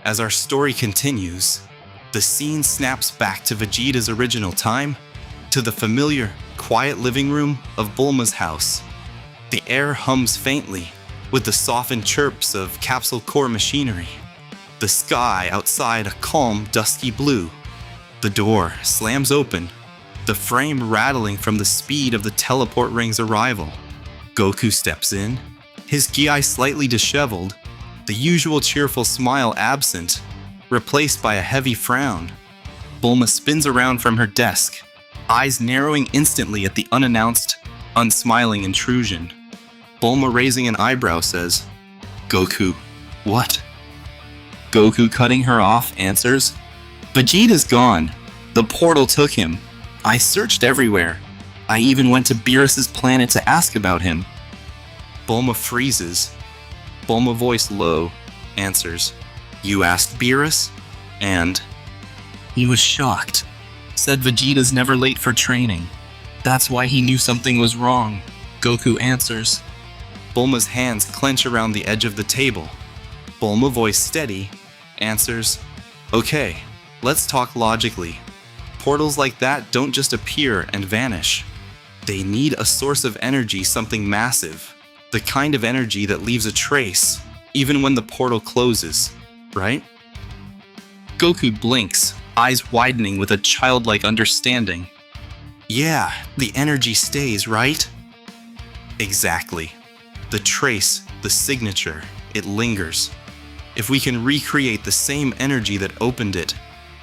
As our story continues, the scene snaps back to Vegeta's original time, to the familiar, quiet living room of Bulma's house. The air hums faintly, with the softened chirps of capsule core machinery. The sky outside a calm, dusky blue. The door slams open, the frame rattling from the speed of the teleport ring's arrival. Goku steps in, his gi slightly disheveled, the usual cheerful smile absent, replaced by a heavy frown. Bulma spins around from her desk, eyes narrowing instantly at the unannounced, unsmiling intrusion. Bulma, raising an eyebrow, says, "Goku, what?" Goku, cutting her off, answers, "Vegeta's gone. The portal took him. I searched everywhere. I even went to Beerus' planet to ask about him." Bulma freezes. Bulma, voice low, answers, "You asked Beerus?" And he was shocked. Said Vegeta's never late for training. That's why he knew something was wrong. Goku answers. Bulma's hands clench around the edge of the table. Bulma, voice steady, answers, "Okay, let's talk logically. Portals like that don't just appear and vanish. They need a source of energy, something massive. The kind of energy that leaves a trace, even when the portal closes, right?" Goku blinks, eyes widening with a childlike understanding. "Yeah, the energy stays, right?" "Exactly. The trace, the signature, it lingers. If we can recreate the same energy that opened it,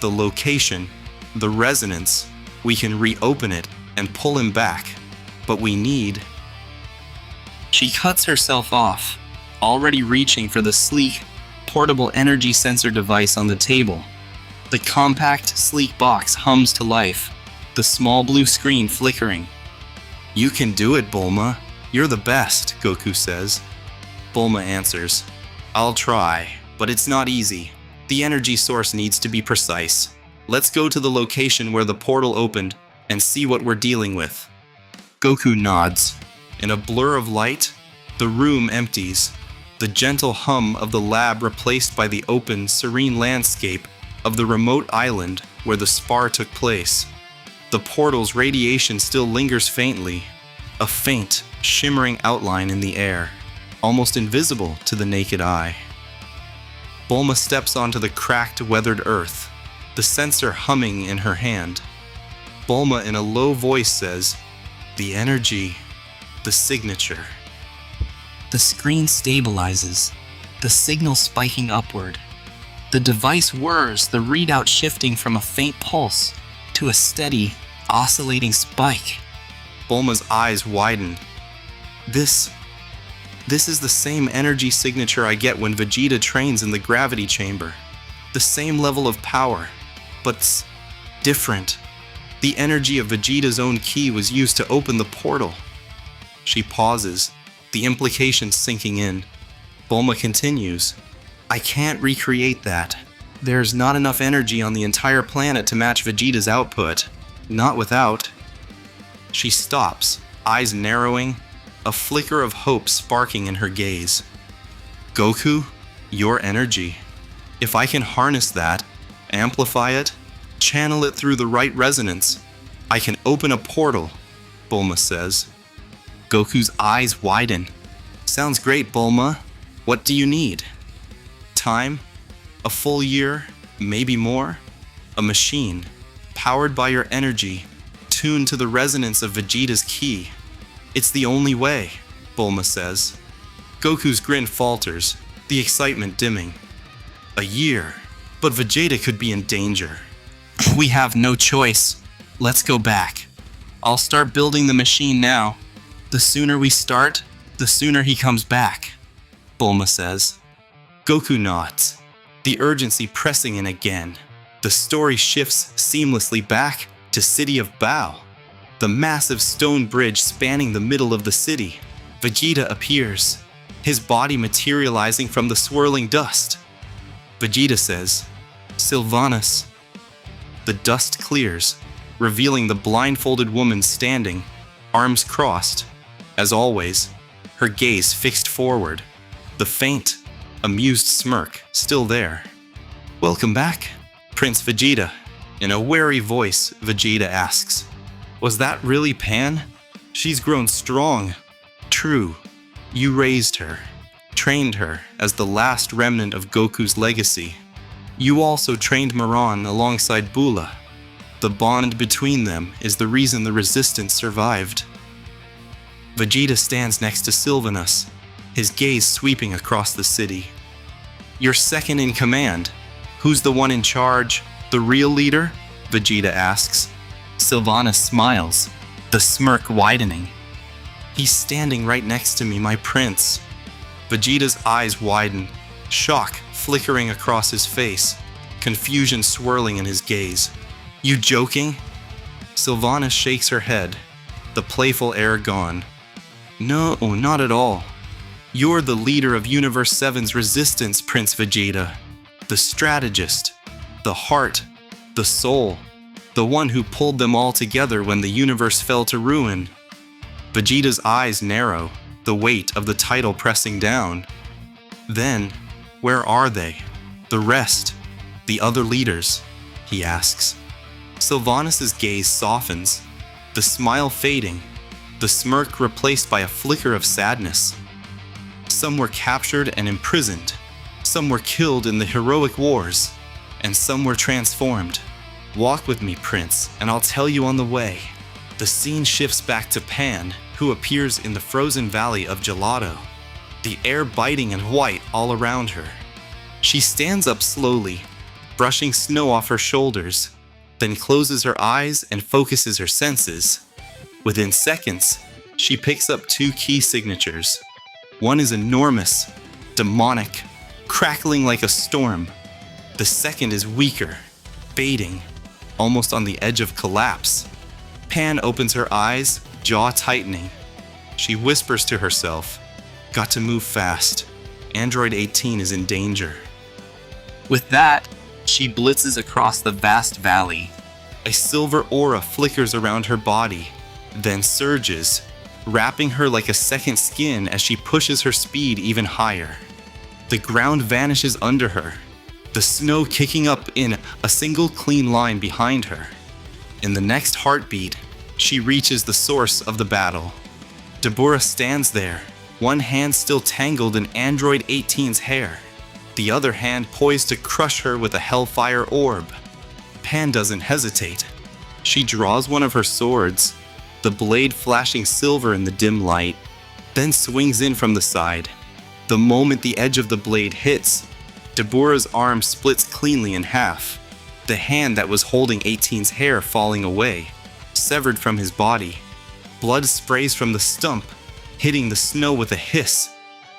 the location, the resonance, we can reopen it and pull him back. But we need..." She cuts herself off, already reaching for the sleek, portable energy sensor device on the table. The compact, sleek box hums to life, the small blue screen flickering. "You can do it, Bulma. You're the best," Goku says. Bulma answers, "I'll try, but it's not easy. The energy source needs to be precise. Let's go to the location where the portal opened and see what we're dealing with." Goku nods. In a blur of light, the room empties, the gentle hum of the lab replaced by the open, serene landscape of the remote island where the spar took place. The portal's radiation still lingers faintly, a faint, shimmering outline in the air, almost invisible to the naked eye. Bulma steps onto the cracked, weathered earth, the sensor humming in her hand. Bulma, in a low voice, says, "The energy, the signature." The screen stabilizes, the signal spiking upward. The device whirs, the readout shifting from a faint pulse to a steady, oscillating spike. Bulma's eyes widen. This is the same energy signature I get when Vegeta trains in the gravity chamber. The same level of power, but different. The energy of Vegeta's own ki was used to open the portal. She pauses, the implications sinking in. Bulma continues, "I can't recreate that. There's not enough energy on the entire planet to match Vegeta's output. Not without..." She stops, eyes narrowing, a flicker of hope sparking in her gaze. "Goku, your energy. If I can harness that, amplify it, channel it through the right resonance, I can open a portal," Bulma says. Goku's eyes widen. "Sounds great, Bulma. What do you need?" "Time? A full year, maybe more? A machine, powered by your energy, tuned to the resonance of Vegeta's ki. It's the only way," Bulma says. Goku's grin falters, the excitement dimming. "A year? But Vegeta could be in danger." "We have no choice. Let's go back. I'll start building the machine now. The sooner we start, the sooner he comes back," Bulma says. Goku nods, the urgency pressing in again. The story shifts seamlessly back to City of Bao, the massive stone bridge spanning the middle of the city. Vegeta appears, his body materializing from the swirling dust. Vegeta says, "Sylvanas." The dust clears, revealing the blindfolded woman standing, arms crossed. As always, her gaze fixed forward, the faint, amused smirk still there. Welcome back, Prince Vegeta. In a wary voice, Vegeta asks, "Was that really Pan? She's grown strong." "True. You raised her, trained her as the last remnant of Goku's legacy. You also trained Marron alongside Bulma. The bond between them is the reason the resistance survived." Vegeta stands next to Sylvanas, his gaze sweeping across the city. "You're second in command. Who's the one in charge? The real leader?" Vegeta asks. Sylvanas smiles, the smirk widening. "He's standing right next to me, my prince." Vegeta's eyes widen, shock flickering across his face, confusion swirling in his gaze. "You joking?" Sylvanas shakes her head, the playful air gone. "No, not at all. You're the leader of Universe 7's resistance, Prince Vegeta. The strategist, the heart, the soul, the one who pulled them all together when the universe fell to ruin." Vegeta's eyes narrow, the weight of the title pressing down. "Then, where are they? The rest? The other leaders?" he asks. Sylvanas' gaze softens, the smile fading, the smirk replaced by a flicker of sadness. "Some were captured and imprisoned. Some were killed in the heroic wars, and some were transformed. Walk with me, Prince, and I'll tell you on the way." The scene shifts back to Pan, who appears in the frozen valley of Gelato, the air biting and white all around her. She stands up slowly, brushing snow off her shoulders, then closes her eyes and focuses her senses. Within seconds, she picks up two key signatures. One is enormous, demonic, crackling like a storm. The second is weaker, fading, almost on the edge of collapse. Pan opens her eyes, jaw tightening. She whispers to herself, "Got to move fast. Android 18 is in danger." With that, she blitzes across the vast valley. A silver aura flickers around her body, then surges, wrapping her like a second skin as she pushes her speed even higher. The ground vanishes under her, the snow kicking up in a single clean line behind her. In the next heartbeat, she reaches the source of the battle. Dabura stands there, one hand still tangled in Android 18's hair, the other hand poised to crush her with a hellfire orb. Pan doesn't hesitate. She draws one of her swords, the blade flashing silver in the dim light, then swings in from the side. The moment the edge of the blade hits, Dabura's arm splits cleanly in half, the hand that was holding 18's hair falling away, severed from his body. Blood sprays from the stump, hitting the snow with a hiss,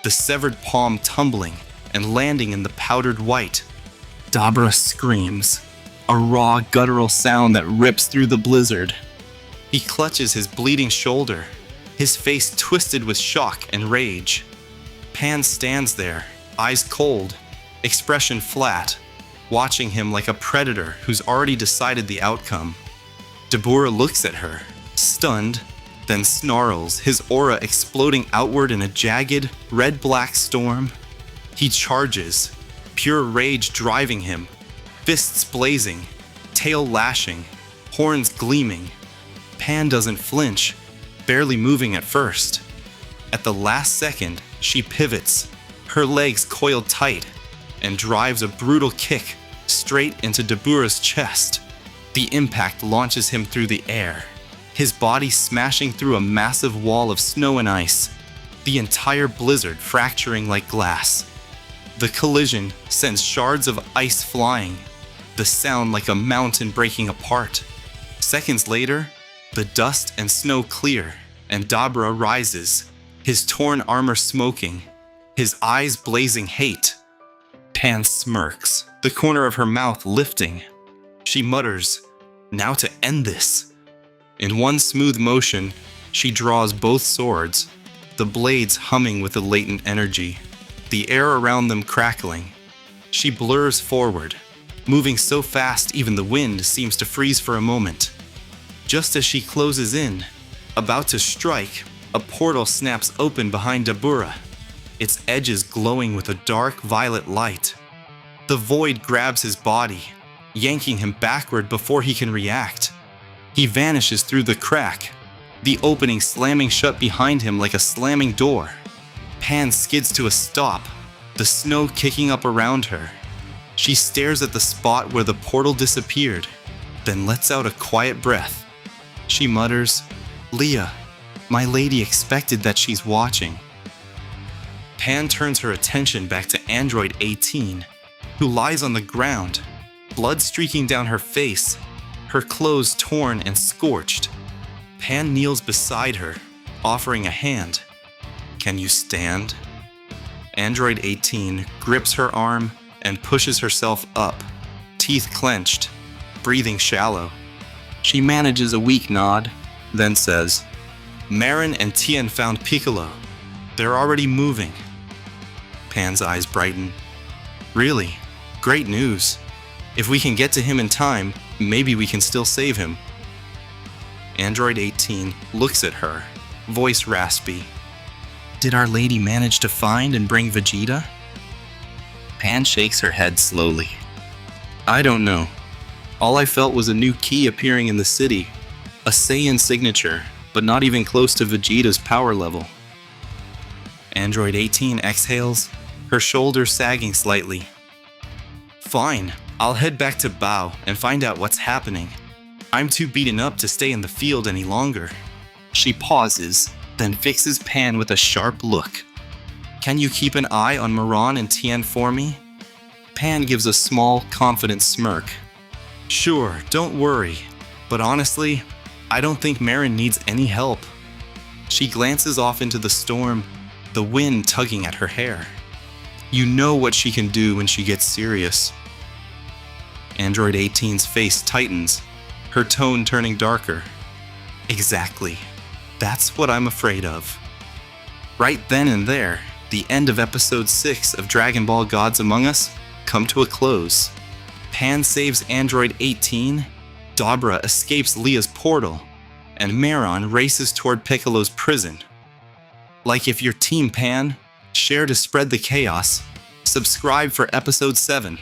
the severed palm tumbling and landing in the powdered white. Dabura screams, a raw, guttural sound that rips through the blizzard. He clutches his bleeding shoulder, his face twisted with shock and rage. Pan stands there, eyes cold, expression flat, watching him like a predator who's already decided the outcome. Dabura looks at her, stunned, then snarls, his aura exploding outward in a jagged, red-black storm. He charges, pure rage driving him, fists blazing, tail lashing, horns gleaming. Pan doesn't flinch, barely moving at first. At the last second, she pivots, her legs coiled tight, and drives a brutal kick straight into Dabura's chest. The impact launches him through the air, his body smashing through a massive wall of snow and ice, the entire blizzard fracturing like glass. The collision sends shards of ice flying, the sound like a mountain breaking apart. Seconds later, the dust and snow clear, and Dabura rises, his torn armor smoking, his eyes blazing hate. Pan smirks, the corner of her mouth lifting. She mutters, "Now to end this." In one smooth motion, she draws both swords, the blades humming with a latent energy, the air around them crackling. She blurs forward, moving so fast even the wind seems to freeze for a moment. Just as she closes in, about to strike, a portal snaps open behind Dabura, its edges glowing with a dark violet light. The void grabs his body, yanking him backward before he can react. He vanishes through the crack, the opening slamming shut behind him like a slamming door. Pan skids to a stop, the snow kicking up around her. She stares at the spot where the portal disappeared, then lets out a quiet breath. She mutters, "Leah, my lady expected that she's watching." Pan turns her attention back to Android 18, who lies on the ground, blood streaking down her face, her clothes torn and scorched. Pan kneels beside her, offering a hand. "Can you stand?" Android 18 grips her arm and pushes herself up, teeth clenched, breathing shallow. She manages a weak nod, then says, "Marron and Tien found Piccolo. They're already moving." Pan's eyes brighten. "Really? Great news. If we can get to him in time, maybe we can still save him." Android 18 looks at her, voice raspy. "Did Our Lady manage to find and bring Vegeta?" Pan shakes her head slowly. "I don't know. All I felt was a new key appearing in the city, a Saiyan signature, but not even close to Vegeta's power level." Android 18 exhales, her shoulders sagging slightly. "Fine, I'll head back to Bao and find out what's happening. I'm too beaten up to stay in the field any longer." She pauses, then fixes Pan with a sharp look. "Can you keep an eye on Marron and Tien for me?" Pan gives a small, confident smirk. "Sure, don't worry. But honestly, I don't think Marron needs any help." She glances off into the storm, the wind tugging at her hair. You know what she can do when she gets serious. Android 18's face tightens, her tone turning darker. "Exactly. That's what I'm afraid of." Right then and there, the end of Episode 6 of Dragon Ball Gods Among Us come to a close. Pan saves Android 18, Dabura escapes Leah's portal, and Marron races toward Piccolo's prison. Like if you're Team Pan, share to spread the chaos, subscribe for Episode 7.